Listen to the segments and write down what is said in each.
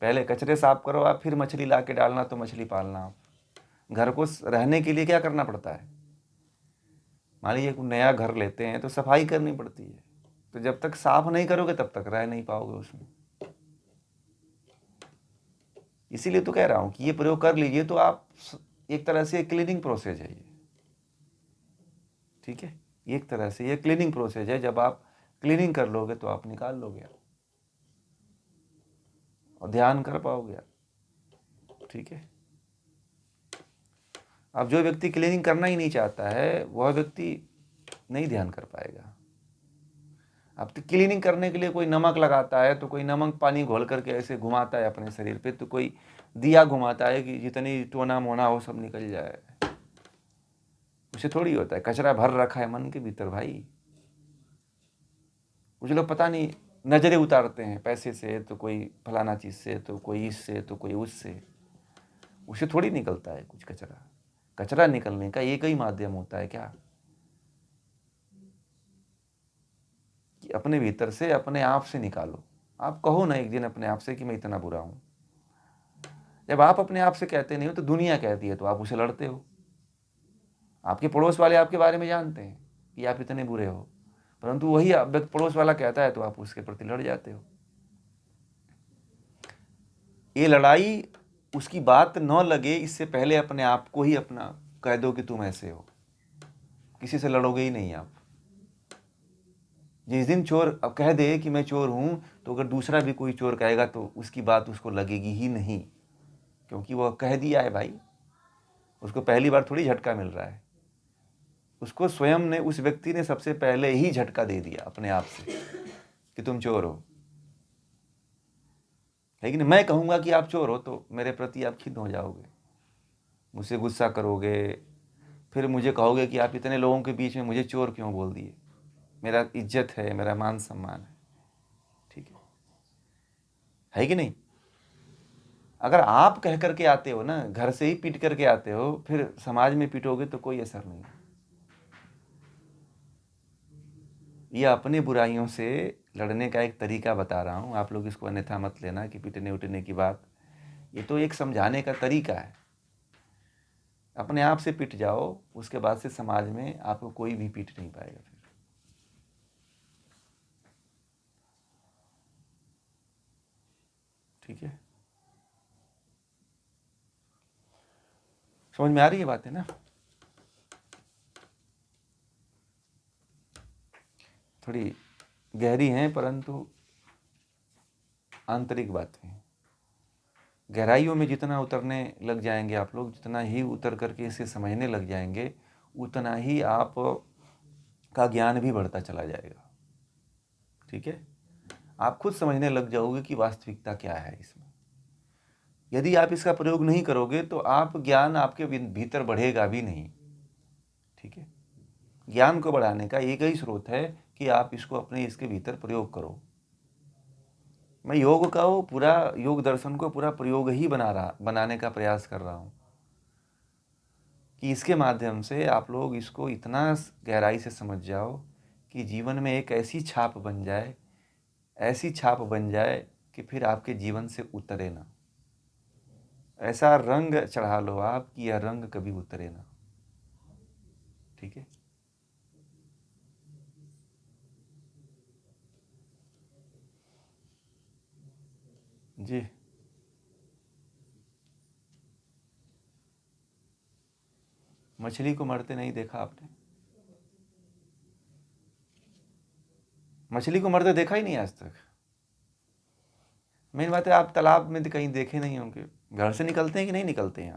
पहले कचरे साफ करो आप, फिर मछली ला के डालना तो मछली पालना आप। घर को रहने के लिए क्या करना पड़ता है? मान लीजिए कोई नया घर लेते हैं तो सफाई करनी पड़ती है, तो जब तक साफ नहीं करोगे तब तक रह नहीं पाओगे उसमें। इसीलिए तो कह रहा हूं कि ये प्रयोग कर लीजिए, तो आप एक तरह से क्लीनिंग प्रोसेस है ये, ठीक है। एक तरह से ये क्लीनिंग प्रोसेस है, जब आप क्लीनिंग कर लोगे तो आप निकाल लोगे और ध्यान कर पाओगे आप, ठीक है। अब जो व्यक्ति क्लीनिंग करना ही नहीं चाहता है वह व्यक्ति नहीं ध्यान कर पाएगा। अब तो क्लीनिंग करने के लिए कोई नमक लगाता है, तो कोई नमक पानी घोल करके ऐसे घुमाता है अपने शरीर पे, तो कोई दिया घुमाता है कि जितनी टोना मोना हो सब निकल जाए। उसे थोड़ी होता है, कचरा भर रखा है मन के भीतर भाई। कुछ लोग पता नहीं नजरें उतारते हैं, पैसे से तो कोई फलाना चीज से, तो कोई इससे तो कोई उससे, उसे थोड़ी निकलता है कुछ कचरा। कचरा निकलने का एक ही माध्यम होता है क्या, कि अपने भीतर से अपने आप से निकालो। आप कहो ना एक दिन अपने आप से कि मैं इतना बुरा हूं। जब आप अपने आप से कहते नहीं हो तो दुनिया कहती है, तो आप उसे लड़ते हो। आपके पड़ोस वाले आपके बारे में जानते हैं कि आप इतने बुरे हो, परंतु वही पड़ोस वाला कहता है तो आप उसके प्रति लड़ जाते हो। ये लड़ाई उसकी बात न लगे इससे पहले अपने आप को ही अपना कह दो कि तुम ऐसे हो, किसी से लड़ोगे ही नहीं आप। जिस दिन चोर अब कह दे कि मैं चोर हूं, तो अगर दूसरा भी कोई चोर कहेगा तो उसकी बात उसको लगेगी ही नहीं, क्योंकि वह कह दिया है भाई। उसको पहली बार थोड़ी झटका मिल रहा है, उसको स्वयं ने, उस व्यक्ति ने सबसे पहले ही झटका दे दिया अपने आप से कि तुम चोर हो। लेकिन मैं कहूंगा कि आप चोर हो तो मेरे प्रति आप खिन्न हो जाओगे, मुझसे गुस्सा करोगे, फिर मुझे कहोगे कि आप इतने लोगों के बीच में मुझे चोर क्यों बोल दिए। मेरा इज्जत है, मेरा मान सम्मान है, ठीक है कि नहीं? अगर आप कह करके आते हो ना, घर से ही पीट करके आते हो, फिर समाज में पीटोगे तो कोई असर नहीं। ये अपने बुराइयों से लड़ने का एक तरीका बता रहा हूँ, आप लोग इसको अन्यथा मत लेना कि पिटने उटने की बात। ये तो एक समझाने का तरीका है। अपने आप से पिट जाओ, उसके बाद से समाज में आपको कोई भी पीट नहीं पाएगा फिर, ठीक है। समझ में आ रही है बातें ना? थोड़ी गहरी हैं परंतु आंतरिक बातें। गहराइयों में जितना उतरने लग जाएंगे आप लोग, जितना ही उतर करके इसे समझने लग जाएंगे, उतना ही आप का ज्ञान भी बढ़ता चला जाएगा, ठीक है। आप खुद समझने लग जाओगे कि वास्तविकता क्या है इसमें। यदि आप इसका प्रयोग नहीं करोगे तो आप ज्ञान आपके भीतर बढ़ेगा भी नहीं, ठीक है। ज्ञान को बढ़ाने का एक ही स्रोत है कि आप इसको अपने इसके भीतर प्रयोग करो। मैं योग का पूरा योग दर्शन को पूरा प्रयोग ही बनाने का प्रयास कर रहा हूं, कि इसके माध्यम से आप लोग इसको इतना गहराई से समझ जाओ कि जीवन में एक ऐसी छाप बन जाए, ऐसी छाप बन जाए कि फिर आपके जीवन से उतरे ना। ऐसा रंग चढ़ा लो आप कि यह रंग कभी उतरे ना, ठीक है। जी, मछली को मरते नहीं देखा आपने? मछली को मरते देखा ही नहीं आज तक। मेन बात है आप तालाब में कहीं देखे नहीं होंगे। घर से निकलते हैं कि नहीं निकलते हैं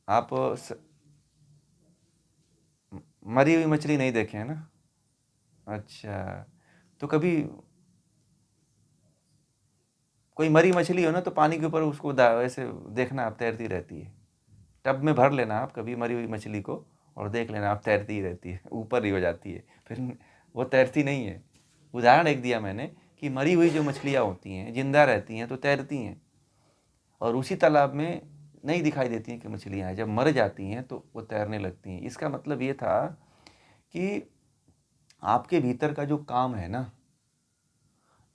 आप मरी हुई मछली नहीं देखे हैं ना? अच्छा, तो कभी कोई मरी मछली हो ना तो पानी के ऊपर उसको ऐसे देखना, आप तैरती रहती है। टब में भर लेना आप कभी मरी हुई मछली को और देख लेना आप तैरती ही रहती है, ऊपर ही हो जाती है, फिर वो तैरती नहीं है। उदाहरण एक दिया मैंने कि मरी हुई जो मछलियाँ होती हैं जिंदा रहती हैं तो तैरती हैं, और उसी तालाब में नहीं दिखाई देती हैं कि मछलियाँ हैं, जब मर जाती हैं तो वो तैरने लगती हैं। इसका मतलब ये था कि आपके भीतर का जो काम है ना,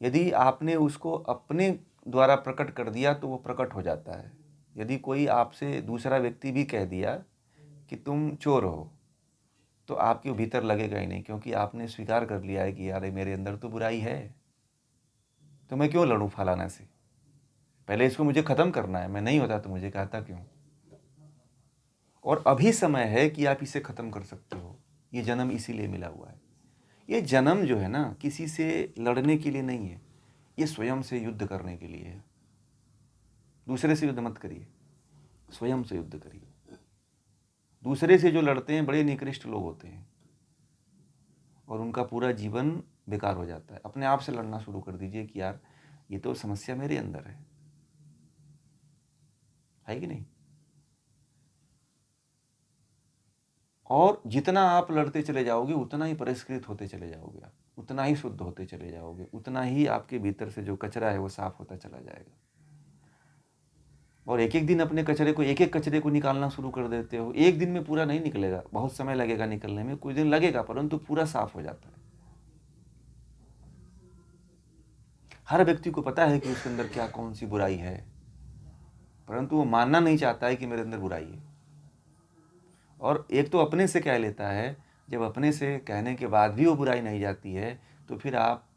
यदि आपने उसको अपने द्वारा प्रकट कर दिया तो वो प्रकट हो जाता है। यदि कोई आपसे दूसरा व्यक्ति भी कह दिया कि तुम चोर हो, तो आपके भीतर लगेगा ही नहीं, क्योंकि आपने स्वीकार कर लिया है कि यार मेरे अंदर तो बुराई है, तो मैं क्यों लड़ूं फलाना से, पहले इसको मुझे ख़त्म करना है, मैं नहीं होता तो मुझे कहता क्यों। और अभी समय है कि आप इसे ख़त्म कर सकते हो। ये जन्म इसीलिए मिला हुआ है। ये जन्म जो है ना, किसी से लड़ने के लिए नहीं है, ये स्वयं से युद्ध करने के लिए है। दूसरे से युद्ध मत करिए, स्वयं से युद्ध करिए। दूसरे से जो लड़ते हैं बड़े निकृष्ट लोग होते हैं और उनका पूरा जीवन बेकार हो जाता है। अपने आप से लड़ना शुरू कर दीजिए कि यार ये तो समस्या मेरे अंदर है कि नहीं। और जितना आप लड़ते चले जाओगे उतना ही परिष्कृत होते चले जाओगे, आप उतना ही शुद्ध होते चले जाओगे, उतना ही आपके भीतर से जो कचरा है वो साफ होता चला जाएगा। और एक एक दिन अपने कचरे को, एक एक कचरे को निकालना शुरू कर देते हो। एक दिन में पूरा नहीं निकलेगा, बहुत समय लगेगा निकलने में, कुछ दिन लगेगा, परंतु पूरा साफ हो जाता है। हर व्यक्ति को पता है कि उसके अंदर क्या कौन सी बुराई है, परंतु वो मानना नहीं चाहता है कि मेरे अंदर बुराई है। और एक तो अपने से कह लेता है, जब अपने से कहने के बाद भी वो बुराई नहीं जाती है, तो फिर आप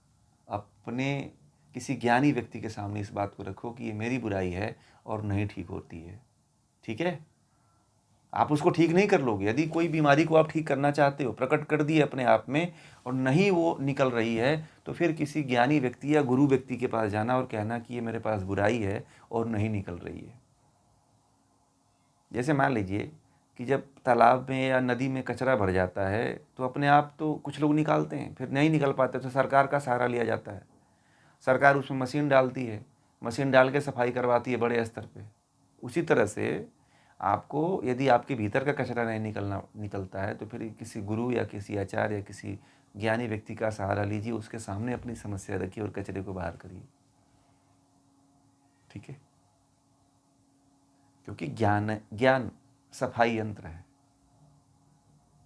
अपने किसी ज्ञानी व्यक्ति के सामने इस बात को रखो कि ये मेरी बुराई है और नहीं ठीक होती है। ठीक है, आप उसको ठीक नहीं कर लोगे। यदि कोई बीमारी को आप ठीक करना चाहते हो, प्रकट कर दिए अपने आप में और नहीं वो निकल रही है, तो फिर किसी ज्ञानी व्यक्ति या गुरु व्यक्ति के पास जाना और कहना कि ये मेरे पास बुराई है और नहीं निकल रही है। जैसे मान लीजिए कि जब तालाब में या नदी में कचरा भर जाता है तो अपने आप तो कुछ लोग निकालते हैं, फिर नहीं निकल पाते तो सरकार का सहारा लिया जाता है। सरकार उसमें मशीन डालती है, मशीन डाल के सफाई करवाती है बड़े स्तर पे। उसी तरह से आपको, यदि आपके भीतर का कचरा नहीं निकलता है तो फिर किसी गुरु या किसी आचार्य या किसी ज्ञानी व्यक्ति का सहारा लीजिए, उसके सामने अपनी समस्या रखिए और कचरे को बाहर करिए। ठीक है, क्योंकि ज्ञान सफाई यंत्र है,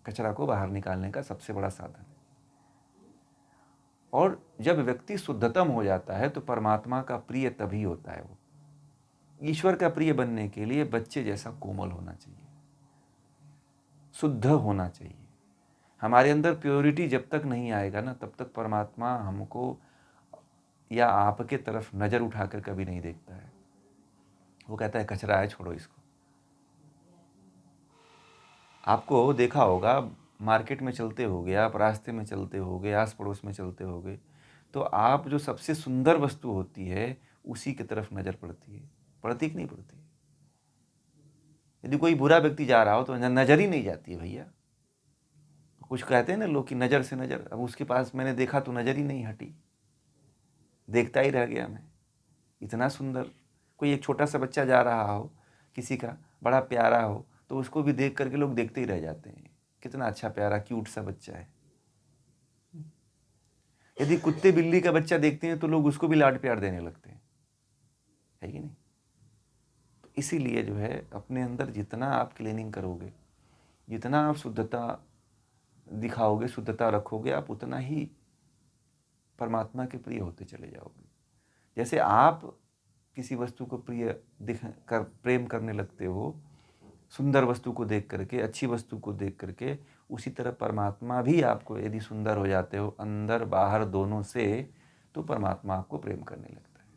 कचरा को बाहर निकालने का सबसे बड़ा साधन है। और जब व्यक्ति शुद्धतम हो जाता है तो परमात्मा का प्रिय तभी होता है। वो ईश्वर का प्रिय बनने के लिए बच्चे जैसा कोमल होना चाहिए, शुद्ध होना चाहिए। हमारे अंदर प्योरिटी जब तक नहीं आएगा ना, तब तक परमात्मा हमको या आपके तरफ नजर उठाकर कभी नहीं देखता है। वो कहता है कचरा है, छोड़ो इसको। आपको देखा होगा, मार्केट में चलते होगे, आप रास्ते में चलते होगे, आस पड़ोस में चलते होगे, तो आप जो सबसे सुंदर वस्तु होती है उसी की तरफ नजर पड़ती है, पड़ती कि नहीं पड़ती। यदि कोई बुरा व्यक्ति जा रहा हो तो नजर ही नहीं जाती है भैया। कुछ कहते हैं ना लोग कि नजर से नजर, अब उसके पास मैंने देखा तो नजर ही नहीं हटी, देखता ही रह गया मैं। इतना सुंदर, कोई एक छोटा सा बच्चा जा रहा हो, किसी का बड़ा प्यारा हो, तो उसको भी देख करके लोग देखते ही रह जाते हैं, कितना अच्छा प्यारा क्यूट सा बच्चा है। यदि कुत्ते बिल्ली का बच्चा देखते हैं तो लोग उसको भी लाड प्यार देने लगते हैं, है कि नहीं। तो इसीलिए जो है, अपने अंदर जितना आप क्लीनिंग करोगे, जितना आप शुद्धता दिखाओगे, शुद्धता रखोगे, आप उतना ही परमात्मा के प्रिय होते चले जाओगे। जैसे आप किसी वस्तु को प्रिय दिख कर प्रेम करने लगते हो, सुंदर वस्तु को देख करके, अच्छी वस्तु को देख करके, उसी तरह परमात्मा भी आपको, यदि सुंदर हो जाते हो अंदर बाहर दोनों से, तो परमात्मा आपको प्रेम करने लगता है।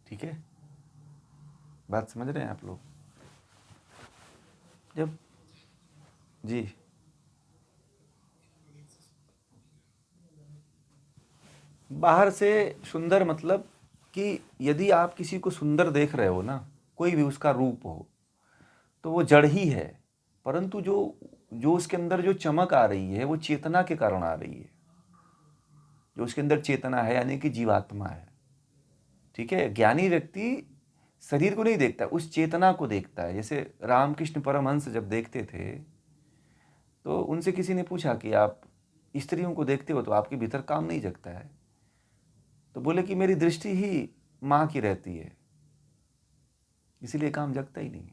ठीक है, बात समझ रहे हैं आप लोग। जब जी, बाहर से सुंदर मतलब कि यदि आप किसी को सुंदर देख रहे हो ना, कोई भी उसका रूप हो, तो वो जड़ ही है, परंतु जो जो उसके अंदर जो चमक आ रही है वो चेतना के कारण आ रही है। जो उसके अंदर चेतना है यानी कि जीवात्मा है। ठीक है, ज्ञानी व्यक्ति शरीर को नहीं देखता, उस चेतना को देखता है। जैसे रामकृष्ण परमहंस जब देखते थे तो उनसे किसी ने पूछा कि आप स्त्रियों को देखते हो तो आपके भीतर काम नहीं जगता है, तो बोले कि मेरी दृष्टि ही माँ की रहती है, इसीलिए काम जगता ही नहीं।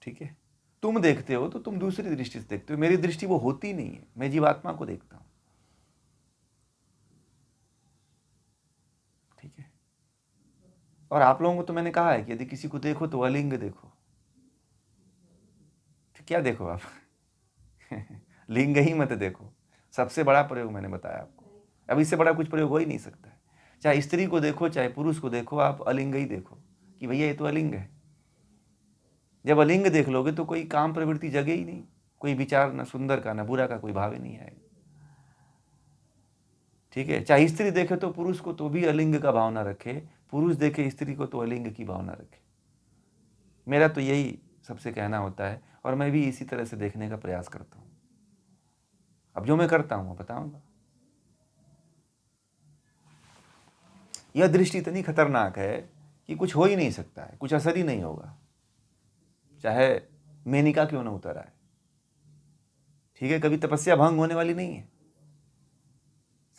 ठीक है। तुम देखते हो तो तुम दूसरी दृष्टि से देखते हो, मेरी दृष्टि वो होती नहीं है, मैं जीवात्मा को देखता हूं। ठीक है। और आप लोगों को तो मैंने कहा है कि यदि किसी को देखो तो अलिंग देखो। तो क्या देखो आप? लिंग ही मत देखो। सबसे बड़ा प्रयोग मैंने बताया आपको। अब इससे बड़ा कुछ प्रयोग हो ही नहीं सकता है। चाहे स्त्री को देखो चाहे पुरुष को देखो, आप अलिंग ही देखो कि भैया ये तो अलिंग है। जब अलिंग देख लोगे तो कोई काम प्रवृत्ति जगे ही नहीं, कोई विचार न सुंदर का न बुरा का कोई भाव ही नहीं आएगा। ठीक है। चाहे स्त्री देखे तो पुरुष को तो भी अलिंग का भावना रखे, पुरुष देखे स्त्री को तो अलिंग की भावना रखे। मेरा तो यही सबसे कहना होता है और मैं भी इसी तरह से देखने का प्रयास करता हूं। अब जो मैं करता हूं बताऊंगा। यह दृष्टि इतनी खतरनाक है कि कुछ हो ही नहीं सकता है, कुछ असर ही नहीं होगा, चाहे मेनिका क्यों ना उतर आए। ठीक है। कभी तपस्या भंग होने वाली नहीं है,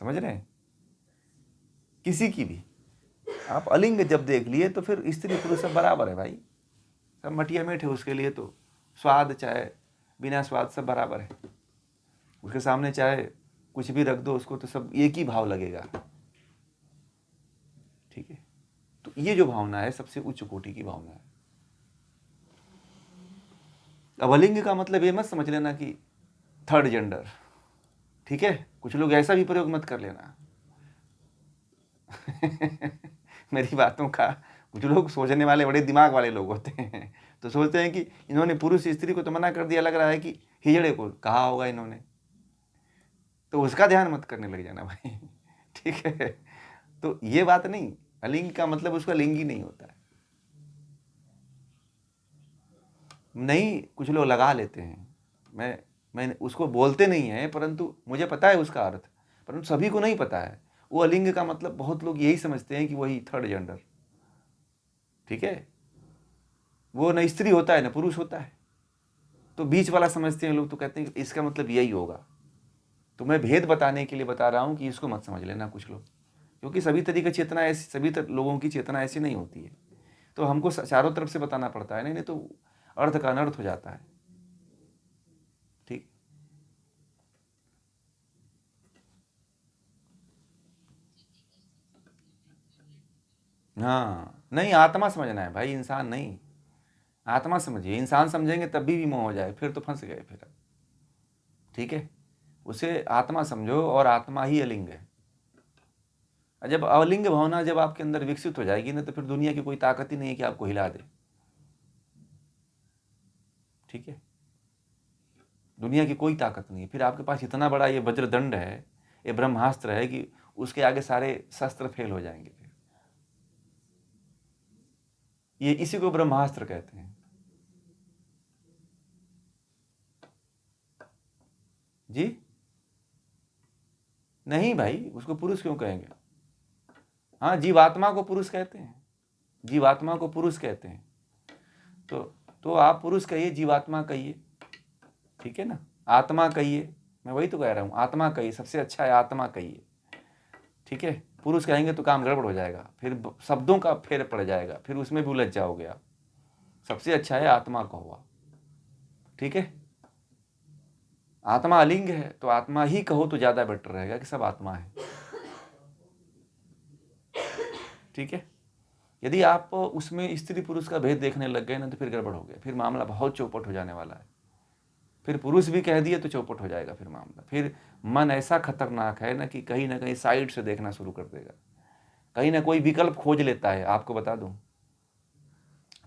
समझ रहे हैं, किसी की भी। आप अलिंग जब देख लिए तो फिर स्त्री पुरुष सब बराबर है भाई, सब मटिया मेट है उसके लिए। तो स्वाद चाहे बिना स्वाद सब बराबर है, उसके सामने चाहे कुछ भी रख दो उसको तो सब एक ही भाव लगेगा। ठीक है। तो ये जो भावना है सबसे उच्च कोटि की भावना है। अब अलिंग का मतलब ये मत समझ लेना कि थर्ड जेंडर। ठीक है। कुछ लोग ऐसा भी प्रयोग मत कर लेना। मेरी बातों का कुछ लोग सोचने वाले बड़े दिमाग वाले लोग होते हैं, तो सोचते हैं कि इन्होंने पुरुष स्त्री को तो मना कर दिया, लग रहा है कि हिजड़े को कहा होगा इन्होंने, तो उसका ध्यान मत करने लग जाना भाई। ठीक है। तो ये बात नहीं, अलिंग का मतलब उसका लिंग ही नहीं होता है। नहीं, कुछ लोग लगा लेते हैं, मैं उसको बोलते नहीं है, परंतु मुझे पता है उसका अर्थ, परंतु सभी को नहीं पता है। वो अलिंग का मतलब बहुत लोग यही समझते हैं कि वही थर्ड जेंडर। ठीक है। वो न स्त्री होता है न पुरुष होता है, तो बीच वाला समझते हैं लोग, तो कहते हैं कि इसका मतलब यही होगा। तो मैं भेद बताने के लिए बता रहा हूं कि इसको मत समझ लेना कुछ लोग, क्योंकि सभी तरह की चेतना ऐसी, लोगों की चेतना ऐसी नहीं होती है। तो हमको चारों तरफ से बताना पड़ता है, नहीं तो अर्थ का अनर्थ हो जाता है। ठीक। हाँ, नहीं, आत्मा समझना है भाई, इंसान नहीं। आत्मा समझिए, इंसान समझेंगे तब भी मोह हो जाए, फिर तो फंस गए फिर। ठीक है। उसे आत्मा समझो और आत्मा ही अलिंग है। जब अलिंग भावना जब आपके अंदर विकसित हो जाएगी ना, तो फिर दुनिया की कोई ताकत ही नहीं है कि आपको हिला दे। ठीक है। दुनिया की कोई ताकत नहीं है। फिर आपके पास इतना बड़ा ये वज्रदंड है, ये ब्रह्मास्त्र है कि उसके आगे सारे शस्त्र फेल हो जाएंगे। फिर ये इसी को ब्रह्मास्त्र कहते हैं। जी नहीं भाई, उसको पुरुष क्यों कहेंगे? हाँ, जीवात्मा को पुरुष कहते हैं, जीवात्मा को पुरुष कहते हैं। तो आप पुरुष कहिए, जीवात्मा कहिए, ठीक है ना, आत्मा कहिए, मैं वही तो कह रहा हूँ, आत्मा कहिए, सबसे अच्छा है आत्मा कहिए। ठीक है। पुरुष कहेंगे तो काम गड़बड़ हो जाएगा, फिर शब्दों का फेर पड़ जाएगा, फिर उसमें भी उलझ जाओगे आप। सबसे अच्छा है आत्मा कहो आप। ठीक है। आत्मा अलिंग है तो आत्मा ही कहो तो ज्यादा बेटर रहेगा कि सब आत्मा है। ठीक है। यदि आप उसमें स्त्री पुरुष का भेद देखने लग गए ना, तो फिर गड़बड़ हो गया, फिर मामला बहुत चौपट हो जाने वाला है। फिर पुरुष भी कह दिए तो चौपट हो जाएगा फिर मामला। फिर मन ऐसा खतरनाक है ना कि कहीं ना कहीं साइड से देखना शुरू कर देगा, कहीं ना कोई विकल्प खोज लेता है। आपको बता दूं,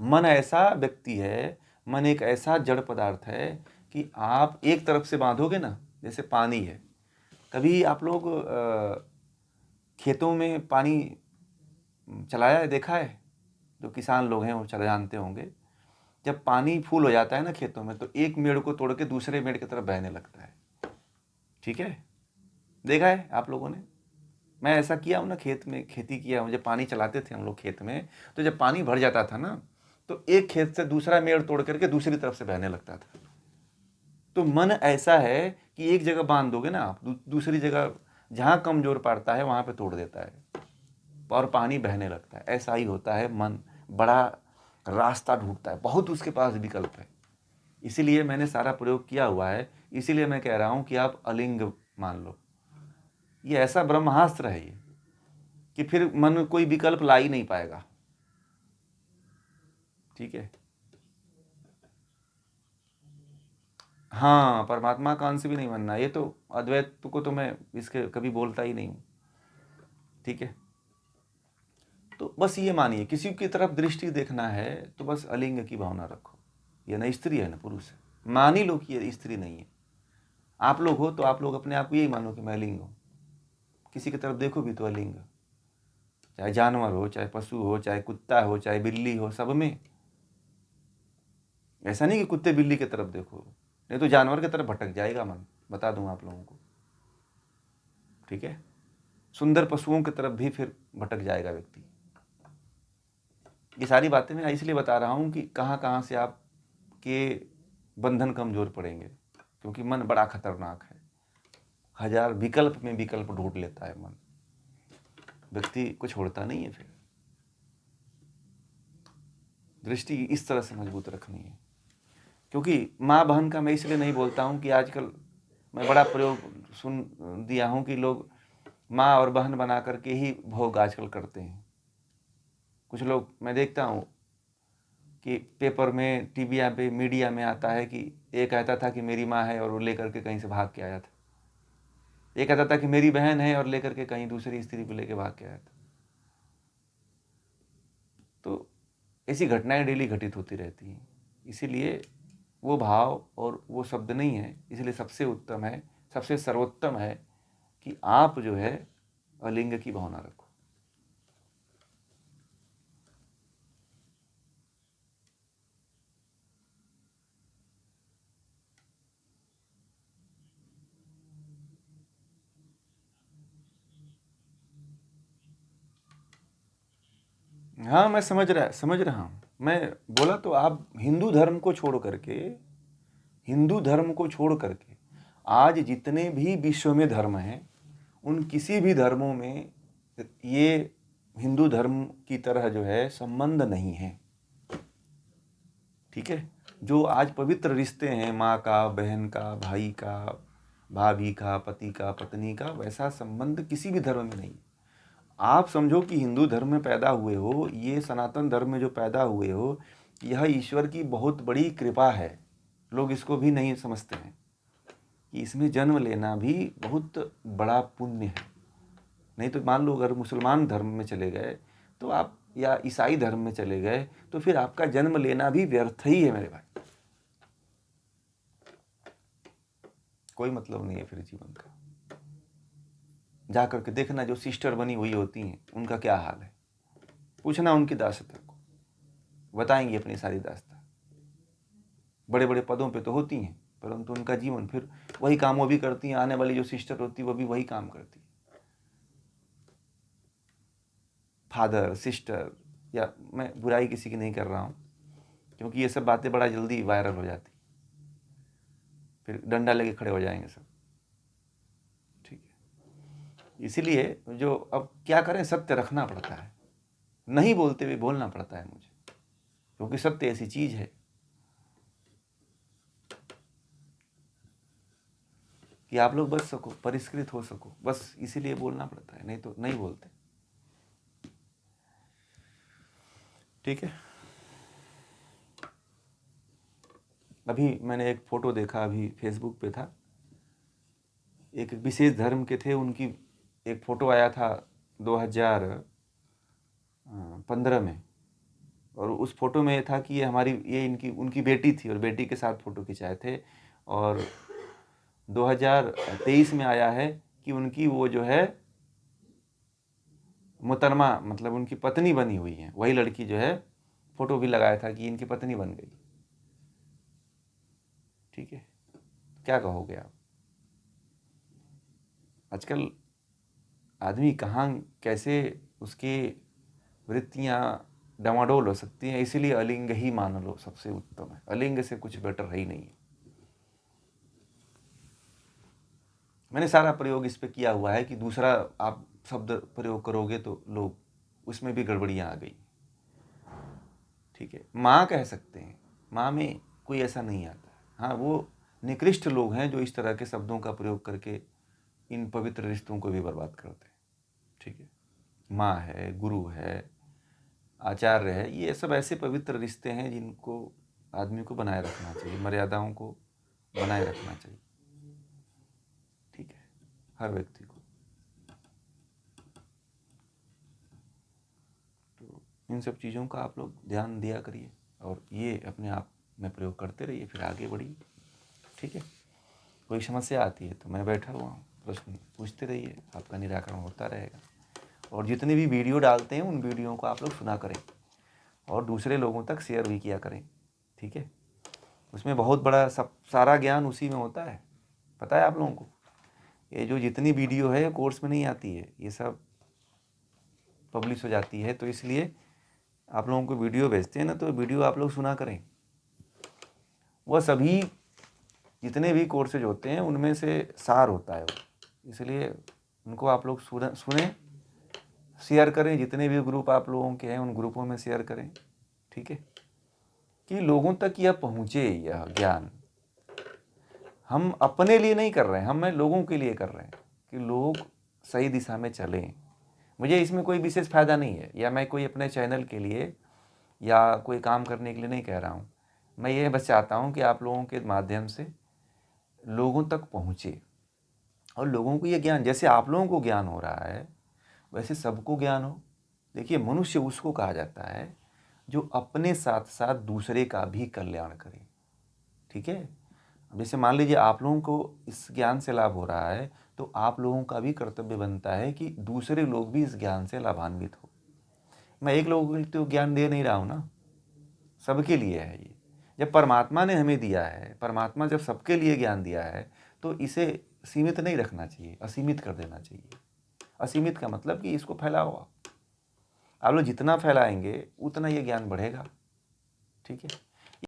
मन ऐसा व्यक्ति है, मन एक ऐसा जड़ पदार्थ है कि आप एक तरफ से बांधोगे ना, जैसे पानी है। कभी आप लोग खेतों में पानी चलाया है, देखा है? जो किसान लोग हैं वो चला जानते होंगे। जब पानी फूल हो जाता है ना खेतों में, तो एक मेड़ को तोड़ के दूसरे मेड़ की तरफ बहने लगता है। ठीक है। देखा है आप लोगों ने? मैं ऐसा किया हूँ ना, खेत में खेती किया, मुझे पानी चलाते थे हम लोग खेत में, तो जब पानी भर जाता था ना, तो एक खेत से दूसरा मेड़ तोड़ करके दूसरी तरफ से बहने लगता था। तो मन ऐसा है कि एक जगह बांध दोगे ना आप, दूसरी जगह जहां कमजोर पड़ता है वहां पे तोड़ देता है और पानी बहने लगता है। ऐसा ही होता है मन, बड़ा रास्ता ढूंढता है, बहुत उसके पास विकल्प है, इसीलिए मैंने सारा प्रयोग किया हुआ है, इसीलिए मैं कह रहा हूँ कि आप अलिंग मान लो। ये ऐसा ब्रह्मास्त्र है ये कि फिर मन कोई विकल्प ला ही नहीं पाएगा। ठीक है। हाँ, परमात्मा का अंश भी नहीं बनना, ये तो अद्वैत को तो मैं इसके कभी बोलता ही नहीं हूँ। ठीक है। तो बस ये मानिए, किसी की तरफ दृष्टि देखना है तो बस अलिंग की भावना रखो। ये न स्त्री है न पुरुष है, मान ही लो कि ये स्त्री नहीं है। आप लोग हो तो आप लोग अपने आप को यही मानो कि मैं अलिंग हूँ। किसी की तरफ देखो भी तो अलिंग, चाहे जानवर हो, चाहे पशु हो, चाहे कुत्ता हो, चाहे बिल्ली हो, सब में। ऐसा नहीं कि कुत्ते बिल्ली की तरफ देखो, नहीं तो जानवर की तरफ भटक जाएगा मन, बता दूं आप लोगों को। ठीक है। सुंदर पशुओं की तरफ भी फिर भटक जाएगा व्यक्ति। ये सारी बातें मैं इसलिए बता रहा हूं कि कहां कहां से आपके बंधन कमजोर पड़ेंगे, क्योंकि मन बड़ा खतरनाक है। हजार विकल्प में विकल्प ढूंढ लेता है मन, व्यक्ति को छोड़ता नहीं है। फिर दृष्टि इस तरह से मजबूत रखनी है। क्योंकि माँ बहन का मैं इसलिए नहीं बोलता हूँ कि आजकल मैं बड़ा प्रयोग सुन दिया हूँ कि लोग माँ और बहन बना करके ही भोग आजकल करते हैं। कुछ लोग मैं देखता हूँ कि पेपर में, टीवी पे, मीडिया में आता है कि एक कहता था कि मेरी माँ है और वो लेकर के कहीं से भाग के आया था। एक कहता था कि मेरी बहन है और लेकर के कहीं दूसरी स्त्री को लेकर भाग के आया था। तो ऐसी घटनाएं डेली घटित होती रहती हैं। इसीलिए वो भाव और वो शब्द नहीं है। इसलिए सबसे उत्तम है, सबसे सर्वोत्तम है कि आप जो है अलिंग की भावना रखो। हाँ, मैं समझ रहा हूँ। मैं बोला तो, आप हिंदू धर्म को छोड़ करके आज जितने भी विश्व में धर्म हैं, उन किसी भी धर्मों में ये हिंदू धर्म की तरह जो है संबंध नहीं है। ठीक है। जो आज पवित्र रिश्ते हैं, माँ का, बहन का, भाई का, भाभी का, पति का, पत्नी का, वैसा संबंध किसी भी धर्म में नहीं। आप समझो कि हिंदू धर्म में पैदा हुए हो, ये सनातन धर्म में जो पैदा हुए हो, यह ईश्वर की बहुत बड़ी कृपा है। लोग इसको भी नहीं समझते हैं कि इसमें जन्म लेना भी बहुत बड़ा पुण्य है। नहीं तो मान लो अगर मुसलमान धर्म में चले गए तो आप, या ईसाई धर्म में चले गए, तो फिर आपका जन्म लेना भी व्यर्थ ही है मेरे भाई। कोई मतलब नहीं है फिर जीवन का। जा करके देखना, जो सिस्टर बनी हुई होती हैं उनका क्या हाल है, पूछना उनकी दास्तां को, बताएंगी अपनी सारी दास्तां। बड़े बड़े पदों पे तो होती हैं, परंतु उनका जीवन फिर वही काम वो भी करती हैं। आने वाली जो सिस्टर होती है वो भी वही काम करती है। फादर, सिस्टर, या मैं बुराई किसी की नहीं कर रहा हूँ, क्योंकि ये सब बातें बड़ा जल्दी वायरल हो जाती, फिर डंडा लेके खड़े हो जाएंगे सब। ठीक है। इसीलिए जो अब क्या करें, सत्य रखना पड़ता है, नहीं बोलते हुए बोलना पड़ता है मुझे, क्योंकि सत्य ऐसी चीज है कि आप लोग बच सको, परिष्कृत हो सको, बस इसीलिए बोलना पड़ता है, नहीं तो नहीं बोलते। ठीक है। अभी मैंने एक फोटो देखा, अभी फेसबुक पे था, एक विशेष धर्म के थे, उनकी एक फोटो आया था 2015 में, और उस फोटो में ये था कि ये इनकी उनकी बेटी थी और बेटी के साथ फोटो खिंचाए थे। और 2023 में आया है कि उनकी वो जो है मोहतरमा, मतलब उनकी पत्नी बनी हुई है। वही लड़की जो है, फोटो भी लगाया था कि इनकी पत्नी बन गई। ठीक है। क्या कहोगे आप? आजकल आदमी कहाँ कैसे उसकी वृत्तियाँ डामाडोल हो सकती हैं। इसीलिए अलिंग ही मान लो, सबसे उत्तम है। अलिंग से कुछ बेटर है ही नहीं है। मैंने सारा प्रयोग इस पे किया हुआ है कि दूसरा आप शब्द प्रयोग करोगे तो लोग, उसमें भी गड़बड़ियाँ आ गई। ठीक है। माँ कह सकते हैं, माँ में कोई ऐसा नहीं आता। हाँ, वो निकृष्ट लोग हैं जो इस तरह के शब्दों का प्रयोग करके इन पवित्र रिश्तों को भी बर्बाद करते हैं। ठीक है, माँ है, गुरु है, आचार्य है, ये सब ऐसे पवित्र रिश्ते हैं जिनको आदमी को बनाए रखना चाहिए, मर्यादाओं को बनाए रखना चाहिए। ठीक है, हर व्यक्ति को। तो इन सब चीज़ों का आप लोग ध्यान दिया करिए और ये अपने आप में प्रयोग करते रहिए, फिर आगे बढ़िए। ठीक है, कोई समस्या आती है तो मैं बैठा हुआ हूँ, प्रश्न पूछते रहिए, आपका निराकरण होता रहेगा। और जितने भी वीडियो डालते हैं उन वीडियो को आप लोग सुना करें और दूसरे लोगों तक शेयर भी किया करें। ठीक है, उसमें बहुत बड़ा सारा ज्ञान उसी में होता है, पता है आप लोगों को। ये जो जितनी वीडियो है कोर्स में नहीं आती है, ये सब पब्लिश हो जाती है, तो इसलिए आप लोगों को वीडियो भेजते हैं ना, तो वीडियो आप लोग सुना करें। वह सभी जितने भी कोर्सेज होते हैं उनमें से सार होता है वो, इसलिए उनको आप लोग सुने, शेयर करें। जितने भी ग्रुप आप लोगों के हैं उन ग्रुपों में शेयर करें। ठीक है, कि लोगों तक यह पहुँचे, यह ज्ञान। हम अपने लिए नहीं कर रहे हैं, हम लोगों के लिए कर रहे हैं कि लोग सही दिशा में चलें। मुझे इसमें कोई विशेष फ़ायदा नहीं है, या मैं कोई अपने चैनल के लिए या कोई काम करने के लिए नहीं कह रहा हूँ। मैं ये बस चाहता हूँ कि आप लोगों के माध्यम से लोगों तक पहुँचे और लोगों को ये ज्ञान, जैसे आप लोगों को ज्ञान हो रहा है वैसे सबको ज्ञान हो। देखिए, मनुष्य उसको कहा जाता है जो अपने साथ साथ दूसरे का भी कल्याण करे। ठीक है, जैसे मान लीजिए आप लोगों को इस ज्ञान से लाभ हो रहा है, तो आप लोगों का भी कर्तव्य बनता है कि दूसरे लोग भी इस ज्ञान से लाभान्वित हो। मैं एक लोगों को तो ज्ञान दे नहीं रहा हूँ ना, सबके लिए है ये। जब परमात्मा ने हमें दिया है, परमात्मा जब सबके लिए ज्ञान दिया है, तो इसे सीमित नहीं रखना चाहिए, असीमित कर देना चाहिए। असीमित का मतलब कि इसको फैलाओ आप लोग जितना फैलाएंगे उतना ये ज्ञान बढ़ेगा। ठीक है,